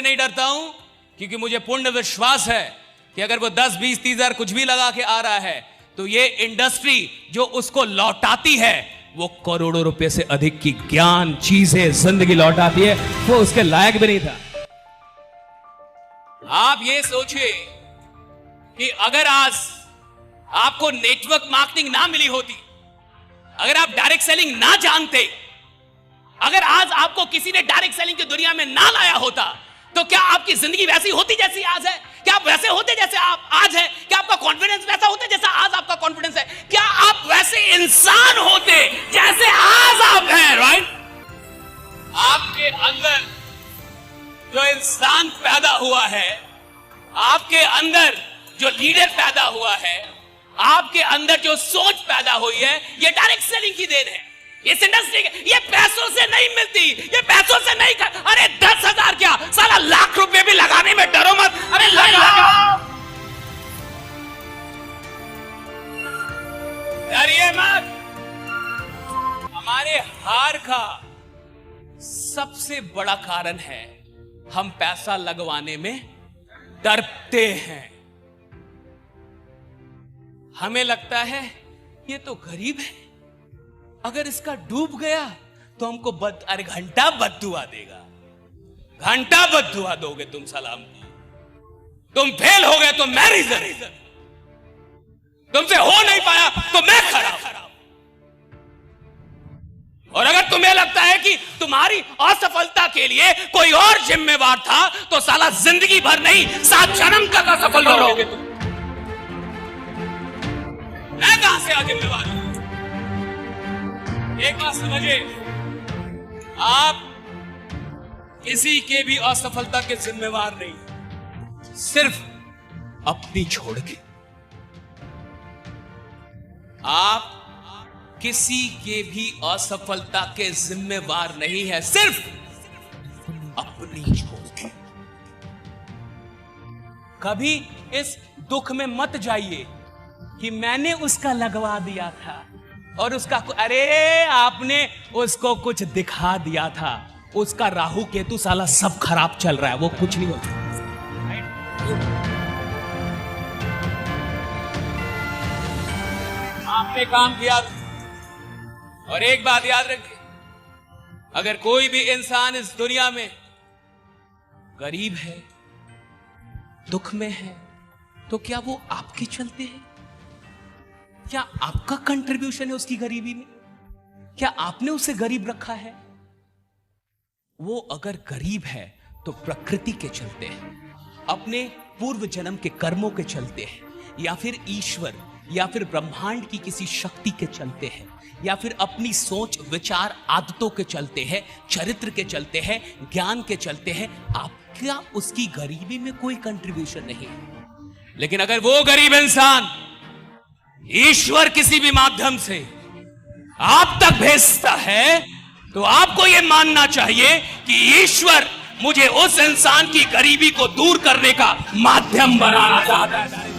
नहीं डरता हूं क्योंकि मुझे पूर्ण विश्वास है कि अगर वो 10, 20, 30 हजार कुछ भी लगा के आ रहा है तो ये इंडस्ट्री जो उसको लौटाती है वो करोड़ों रुपए से अधिक की ज्ञान, चीजें, जिंदगी लौटाती है। वो उसके लायक भी नहीं था। आप ये सोचिए कि अगर आज आपको नेटवर्क मार्केटिंग ना मिली होती, अगर आप डायरेक्ट सेलिंग ना जानते, अगर आज आपको किसी ने डायरेक्ट सेलिंग की दुनिया में ना लाया होता, तो क्या आपकी जिंदगी वैसी होती जैसी आज है? क्या आप वैसे होते जैसे आप आज हैं? क्या आपका कॉन्फिडेंस वैसा होता जैसा आज आपका कॉन्फिडेंस है? क्या आप वैसे इंसान होते जैसे आज आप हैं? राइट? आपके अंदर जो इंसान पैदा हुआ है, आपके अंदर जो लीडर पैदा हुआ है, आपके अंदर जो सोच पैदा हुई है, ये डायरेक्ट सेलिंग की देन है। इस इंडस्ट्री ये पैसों से नहीं मिलती, ये पैसों से नहीं कर। अरे 10,000 क्या, साला लाख रुपए भी लगाने में डरो मत। अरे लगाओ, डरिए मत। हमारे हार का सबसे बड़ा कारण है हम पैसा लगवाने में डरते हैं। हमें लगता है ये तो गरीब है, अगर इसका डूब गया तो हमको अरे घंटा बद्दुआ देगा, घंटा बद्दुआ दोगे तुम सलाम को। तुम फेल हो गए तो मैं रीजन, तुमसे हो नहीं पाया तो मैं खराब। और अगर तुम्हें लगता है कि तुम्हारी असफलता के लिए कोई और जिम्मेवार था, तो साला जिंदगी भर नहीं 7 जन्म तक असफल रहोगे तुम। मैं कहां से आ जिम्मेवार हूं? एक बात समझिए, आप किसी के भी असफलता के जिम्मेवार नहीं, सिर्फ अपनी छोड़ के। आप किसी के भी असफलता के जिम्मेवार नहीं है, सिर्फ अपनी छोड़ के। कभी इस दुख में मत जाइए कि मैंने उसका लगवा दिया था और उसका, अरे आपने उसको कुछ दिखा दिया था, उसका राहु केतु साला सब खराब चल रहा है, वो कुछ नहीं होता। आपने काम किया और एक बात याद रखिए, अगर कोई भी इंसान इस दुनिया में गरीब है, दुख में है, तो क्या वो आपके चलते हैं? क्या आपका कंट्रीब्यूशन है उसकी गरीबी में? क्या आपने उसे गरीब रखा है? वो अगर गरीब है तो प्रकृति के चलते हैं, अपने पूर्व जन्म के कर्मों के चलते हैं, या फिर ईश्वर या फिर ब्रह्मांड की किसी शक्ति के चलते हैं, या फिर अपनी सोच, विचार, आदतों के चलते हैं, चरित्र के चलते हैं, ज्ञान के चलते हैं। आपका उसकी गरीबी में कोई कंट्रीब्यूशन नहीं है। लेकिन अगर वो गरीब इंसान ईश्वर किसी भी माध्यम से आप तक भेजता है, तो आपको यह मानना चाहिए कि ईश्वर मुझे उस इंसान की गरीबी को दूर करने का माध्यम बनाना चाहता है।